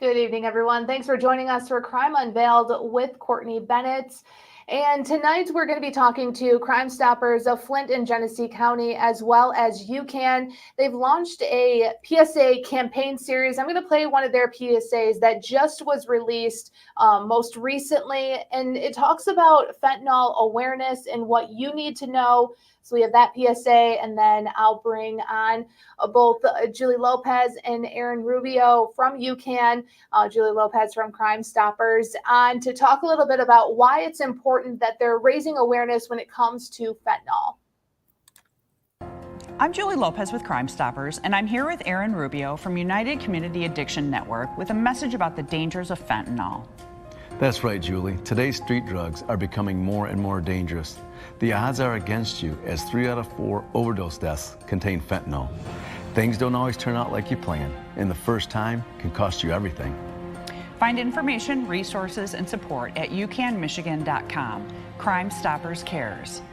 Good evening, everyone. Thanks for joining us for Crime Unveiled with Courtney Bennett. And tonight we're going to be talking to Crime Stoppers of Flint and Genesee County, as well as UCAN. They've launched a PSA campaign series. I'm going to play one of their PSAs that just was released most recently, and it talks about fentanyl awareness and what you need to know. So we have that PSA, and then I'll bring on both Julie Lopez and Aaron Rubio from UCAN, Julie Lopez from Crime Stoppers, on to talk a little bit about why it's important that they're raising awareness when it comes to fentanyl. I'm Julie Lopez with Crime Stoppers, and I'm here with Aaron Rubio from United Community Addiction Network with a message about the dangers of fentanyl. That's right, Julie. Today's street drugs are becoming more and more dangerous. The odds are against you, as 3 out of 4 overdose deaths contain fentanyl. Things don't always turn out like you plan, and the first time can cost you everything. Find information, resources, and support at ucanmichigan.com. Crime Stoppers cares.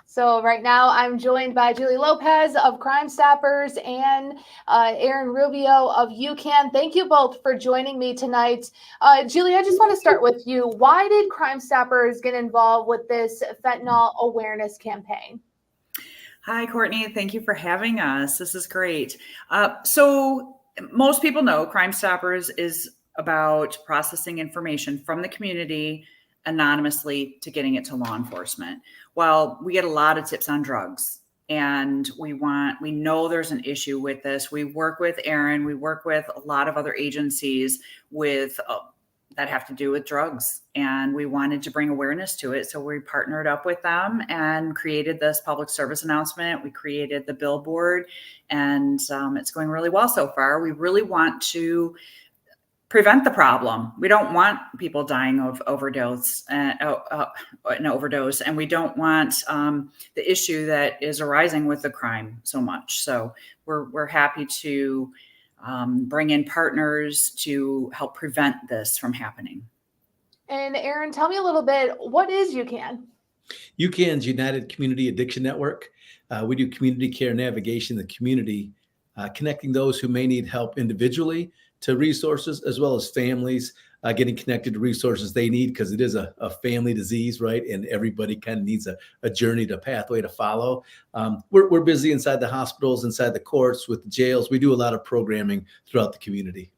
So right now I'm joined by Julie Lopez of Crime Stoppers and Aaron Rubio of UCAN. Thank you both for joining me tonight. Julie, I just want to start with you. Why did Crime Stoppers get involved with this fentanyl awareness campaign? Hi, Courtney. Thank you for having us. This is great. So most people know Crime Stoppers is about processing information from the community anonymously to getting it to law enforcement. Well, we get a lot of tips on drugs, and we know there's an issue with this. We work with Aaron. We work with a lot of other agencies with that have to do with drugs, and we wanted to bring awareness to it. So we partnered up with them and created this public service announcement. We created the billboard, and it's going really well so far. We really want to prevent the problem. We don't want people dying of overdose, and we don't want the issue that is arising with the crime so much. So we're happy to bring in partners to help prevent this from happening. And Aaron, tell me a little bit, what is UCAN? UCAN's United Community Addiction Network. We do community care navigation in the community, connecting those who may need help individually to resources, as well as families getting connected to resources they need, because it is a family disease, right? And everybody kind of needs a journey, a pathway to follow. We're busy inside the hospitals, inside the courts, with the jails. We do a lot of programming throughout the community.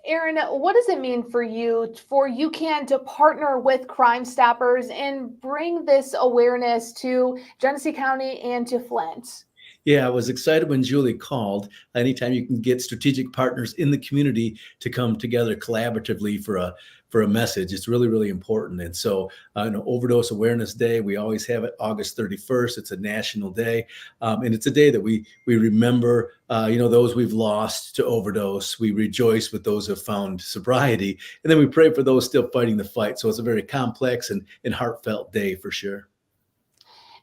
Aaron, what does it mean for you, for UCAN to partner with Crime Stoppers and bring this awareness to Genesee County and to Flint? Yeah, I was excited when Julie called. Anytime you can get strategic partners in the community to come together collaboratively for a message, it's really, really important. And so, Overdose Awareness Day, we always have it August 31st. It's a national day, and it's a day that we remember, those we've lost to overdose. We rejoice with those who have found sobriety, and then we pray for those still fighting the fight. So it's a very complex and heartfelt day for sure.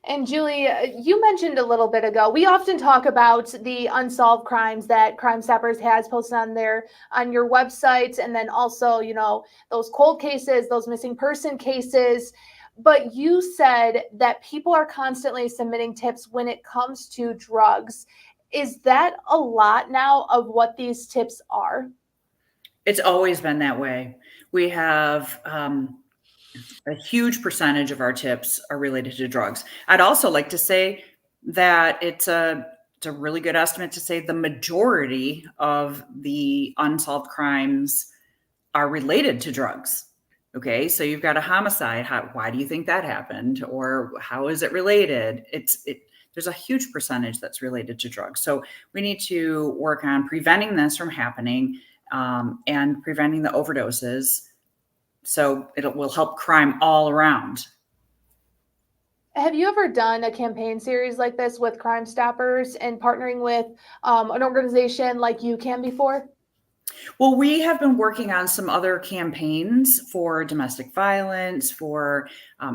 And Julie, you mentioned a little bit ago, we often talk about the unsolved crimes that Crime Stoppers has posted on your website, and then also, those cold cases, those missing person cases. But you said that people are constantly submitting tips when it comes to drugs. Is that a lot now of what these tips are? It's always been that way. We have a huge percentage of our tips are related to drugs. I'd also like to say that it's a really good estimate to say the majority of the unsolved crimes are related to drugs. Okay, so you've got a homicide. Why do you think that happened? Or how is it related? There's a huge percentage that's related to drugs. So we need to work on preventing this from happening and preventing the overdoses. So it will help crime all around. Have you ever done a campaign series like this with Crime Stoppers and partnering with an organization like UCAN before? Well, we have been working on some other campaigns for domestic violence, for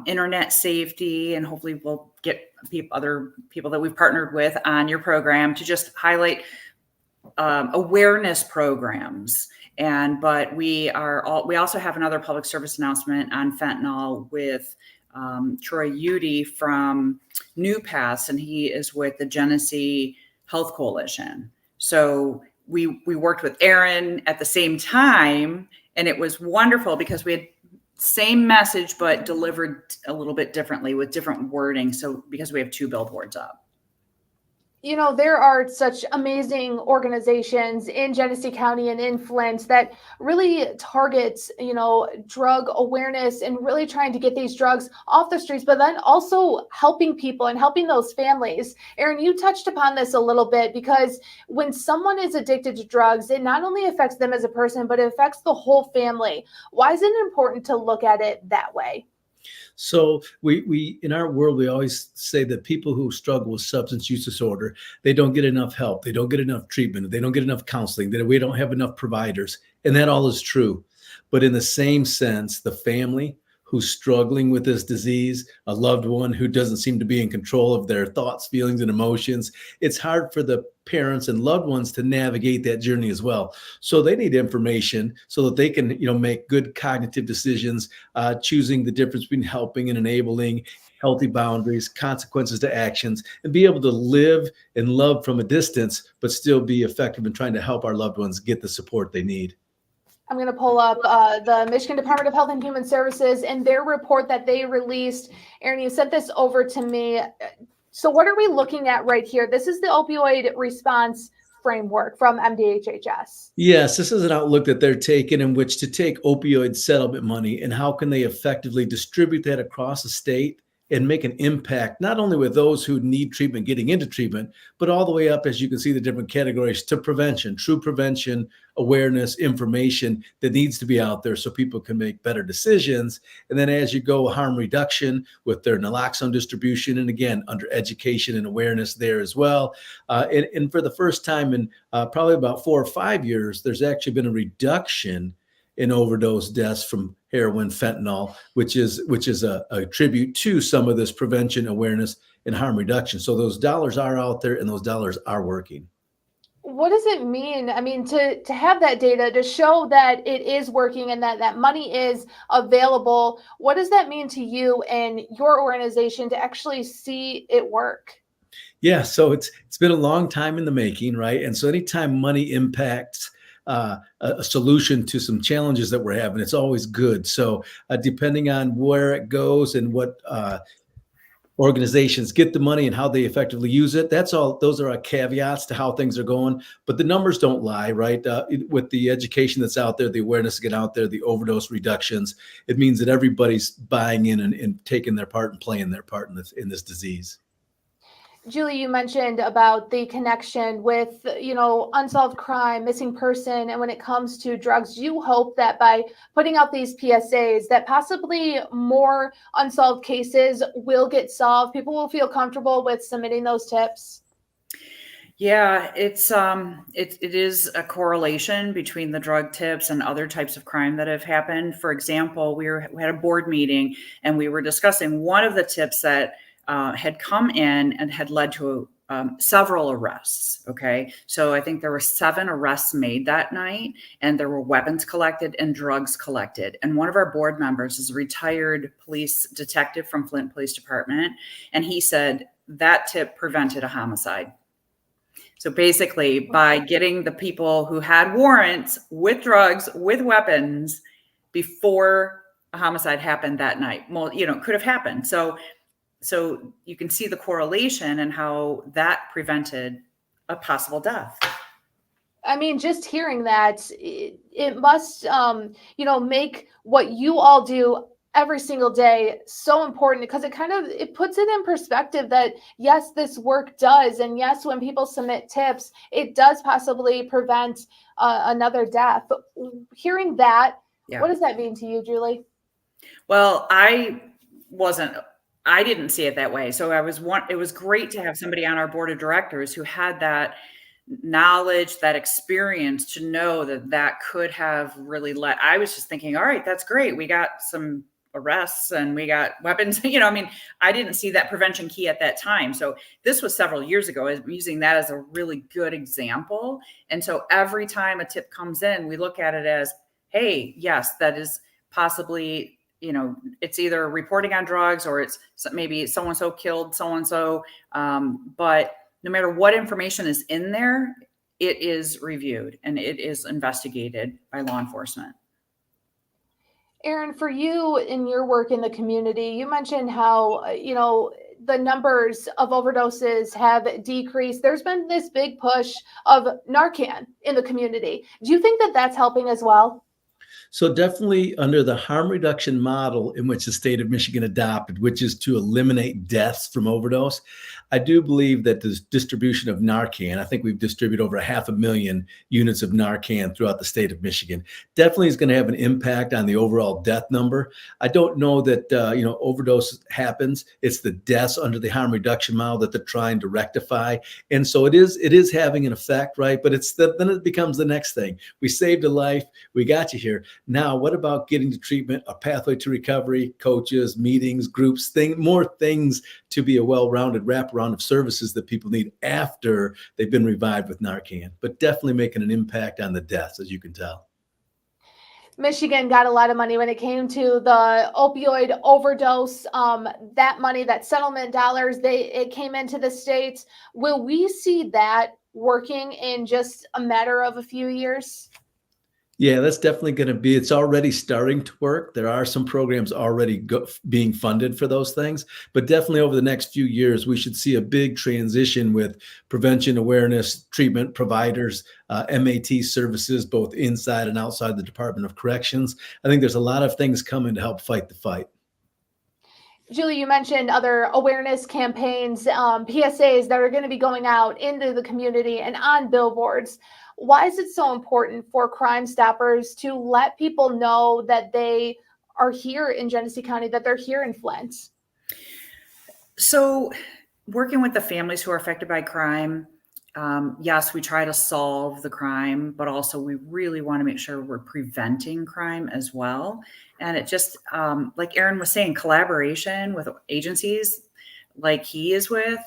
internet safety, and hopefully we'll get other people that we've partnered with on your program to just highlight awareness programs. But we also have another public service announcement on fentanyl with Troy Udy from New Paths, and he is with the Genesee Health Coalition. So we worked with Aaron at the same time, and it was wonderful because we had same message, but delivered a little bit differently with different wording. So because we have 2 billboards up. You know, there are such amazing organizations in Genesee County and in Flint that really targets, you know, drug awareness and really trying to get these drugs off the streets, but then also helping people and helping those families. Aaron, you touched upon this a little bit, because when someone is addicted to drugs, it not only affects them as a person, but it affects the whole family. Why is it important to look at it that way? So we in our world, we always say that people who struggle with substance use disorder, they don't get enough help. They don't get enough treatment. They don't get enough counseling. That we don't have enough providers. And that all is true. But in the same sense, the family who's struggling with this disease, a loved one who doesn't seem to be in control of their thoughts, feelings, and emotions, it's hard for the parents and loved ones to navigate that journey as well. So they need information so that they can, make good cognitive decisions, choosing the difference between helping and enabling, healthy boundaries, consequences to actions, and be able to live and love from a distance, but still be effective in trying to help our loved ones get the support they need. I'm going to pull up the Michigan Department of Health and Human Services and their report that they released. Aaron, you sent this over to me. So what are we looking at right here? This is the opioid response framework from MDHHS. Yes, this is an outlook that they're taking in which to take opioid settlement money and how can they effectively distribute that across the state and make an impact, not only with those who need treatment getting into treatment, but all the way up, as you can see, the different categories to prevention, true prevention, awareness, information that needs to be out there so people can make better decisions. And then as you go, harm reduction with their naloxone distribution, and again, under education and awareness there as well. And for the first time in probably about 4 or 5 years, there's actually been a reduction in overdose deaths from heroin, fentanyl, which is a tribute to some of this prevention, awareness, and harm reduction. So those dollars are out there and those dollars are working. What does it mean? I mean, to have that data to show that it is working and that money is available, what does that mean to you and your organization to actually see it work? Yeah, so it's been a long time in the making, right? And so anytime money impacts a solution to some challenges that we're having, it's always good. So depending on where it goes and what organizations get the money and how they effectively use it, those are our caveats to how things are going. But the numbers don't lie, right? With the education that's out there, the awareness to get out there, the overdose reductions, it means that everybody's buying in and taking their part and playing their part in this disease. Julie, you mentioned about the connection with, unsolved crime, missing person, and when it comes to drugs, you hope that by putting out these PSAs that possibly more unsolved cases will get solved. People will feel comfortable with submitting those tips. Yeah, it is a correlation between the drug tips and other types of crime that have happened. For example, we had a board meeting and we were discussing one of the tips that had come in and had led to several arrests. Okay. So I think there were 7 arrests made that night, and there were weapons collected and drugs collected. And one of our board members is a retired police detective from Flint Police Department. And he said that tip prevented a homicide. So basically, by getting the people who had warrants with drugs, with weapons before a homicide happened that night, well, it could have happened. So you can see the correlation and how that prevented a possible death. I mean, just hearing that, it must, make what you all do every single day so important, because it puts it in perspective that yes, this work does. And yes, when people submit tips, it does possibly prevent another death. But hearing that, What does that mean to you, Julie? Well, I didn't see it that way. So it was great to have somebody on our board of directors who had that knowledge, that experience to know that could have really I was just thinking, all right, that's great. We got some arrests and we got weapons. I didn't see that prevention key at that time. So this was several years ago. I'm using that as a really good example. And so every time a tip comes in, we look at it as, hey, yes, that is possibly, it's either reporting on drugs or it's maybe so-and-so killed so-and-so. But no matter what information is in there, it is reviewed and it is investigated by law enforcement. Erin, for you in your work in the community, you mentioned how, the numbers of overdoses have decreased. There's been this big push of Narcan in the community. Do you think that that's helping as well? So definitely under the harm reduction model in which the state of Michigan adopted, which is to eliminate deaths from overdose, I do believe that the distribution of Narcan, I think we've distributed over 500,000 units of Narcan throughout the state of Michigan, definitely is going to have an impact on the overall death number. I don't know that, overdose happens. It's the deaths under the harm reduction model that they're trying to rectify. And so it is having an effect, right? But then it becomes the next thing. We saved a life. We got you here. Now, what about getting to treatment, a pathway to recovery, coaches, meetings, groups, more things to be a well-rounded wraparound of services that people need after they've been revived with Narcan, but definitely making an impact on the deaths, as you can tell. Michigan got a lot of money when it came to the opioid overdose. That money, that settlement dollars, it came into the states. Will we see that working in just a matter of a few years? Yeah, that's definitely going to be, it's already starting to work. There are some programs already being funded for those things, but definitely over the next few years, we should see a big transition with prevention, awareness, treatment providers, MAT services, both inside and outside the Department of Corrections. I think there's a lot of things coming to help fight the fight. Julie, you mentioned other awareness campaigns, PSAs that are going to be going out into the community and on billboards. Why is it so important for Crime Stoppers to let people know that they are here in Genesee County, that they're here in Flint? So working with the families who are affected by crime, yes, we try to solve the crime, but also we really want to make sure we're preventing crime as well. And it just, like Erin was saying, collaboration with agencies like he is with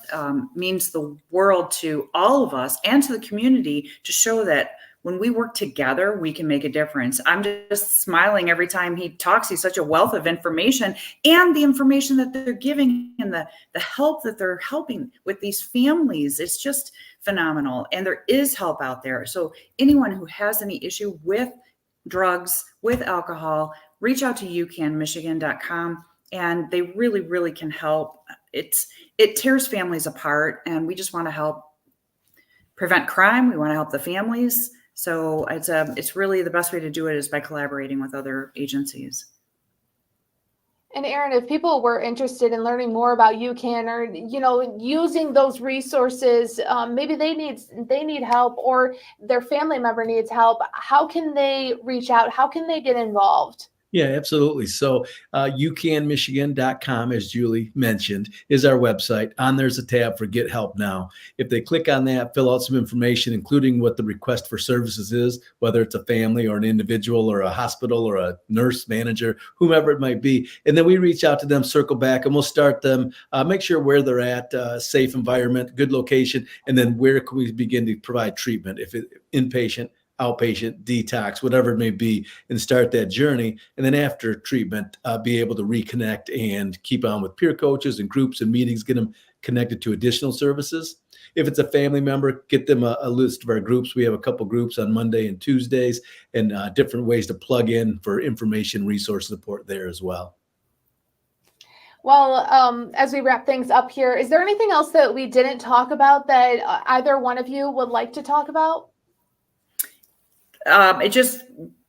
means the world to all of us and to the community, to show that when we work together, we can make a difference. I'm just smiling every time he talks. He's such a wealth of information, and the information that they're giving and the help that they're helping with these families, it's just phenomenal. And there is help out there. So anyone who has any issue with drugs, with alcohol, reach out to UCANMichigan.com, and they really, really can help. It tears families apart, and we just want to help prevent crime. We want to help the families. So it's really the best way to do it is by collaborating with other agencies. And Erin, if people were interested in learning more about UCAN or, using those resources, maybe they need help or their family member needs help, how can they reach out? How can they get involved? Yeah, absolutely. So UCANMichigan.com, as Julie mentioned, is our website. On there's a tab for Get Help Now. If they click on that, fill out some information, including what the request for services is, whether it's a family or an individual or a hospital or a nurse manager, whomever it might be. And then we reach out to them, circle back, and we'll start them, make sure where they're at, safe environment, good location, and then where can we begin to provide treatment, if it's inpatient, outpatient, detox, whatever it may be, and start that journey. And then after treatment, be able to reconnect and keep on with peer coaches and groups and meetings, get them connected to additional services. If it's a family member, get them a list of our groups. We have a couple groups on Monday and Tuesdays, and different ways to plug in for information, resource support there as well. Well, as we wrap things up here, is there anything else that we didn't talk about that either one of you would like to talk about? It just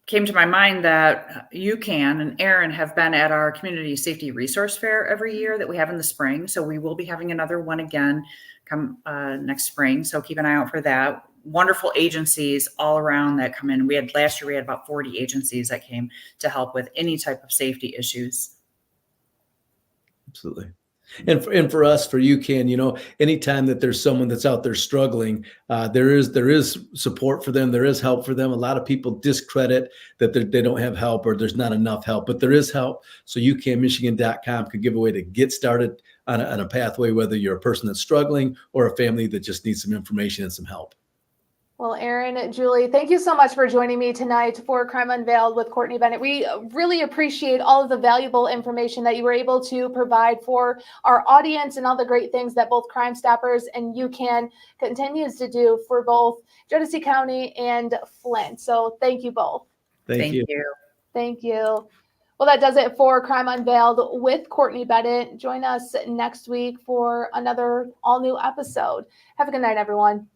came to my mind that UCAN and Erin have been at our community safety resource fair every year that we have in the spring. So we will be having another one again come next spring. So keep an eye out for that. Wonderful agencies all around that come in. Last year we had about 40 agencies that came to help with any type of safety issues. Absolutely. And for us, for UCAN, anytime that there's someone that's out there struggling, there is support for them. There is help for them. A lot of people discredit that they don't have help or there's not enough help, but there is help. So UCANMichigan.com could give a way to get started on a pathway, whether you're a person that's struggling or a family that just needs some information and some help. Well, Aaron, Julie, thank you so much for joining me tonight for Crime Unveiled with Courtney Bennett. We really appreciate all of the valuable information that you were able to provide for our audience and all the great things that both Crime Stoppers and UCAN continues to do for both Genesee County and Flint. So thank you both. Thank you. Thank you. Well, that does it for Crime Unveiled with Courtney Bennett. Join us next week for another all new episode. Have a good night, everyone.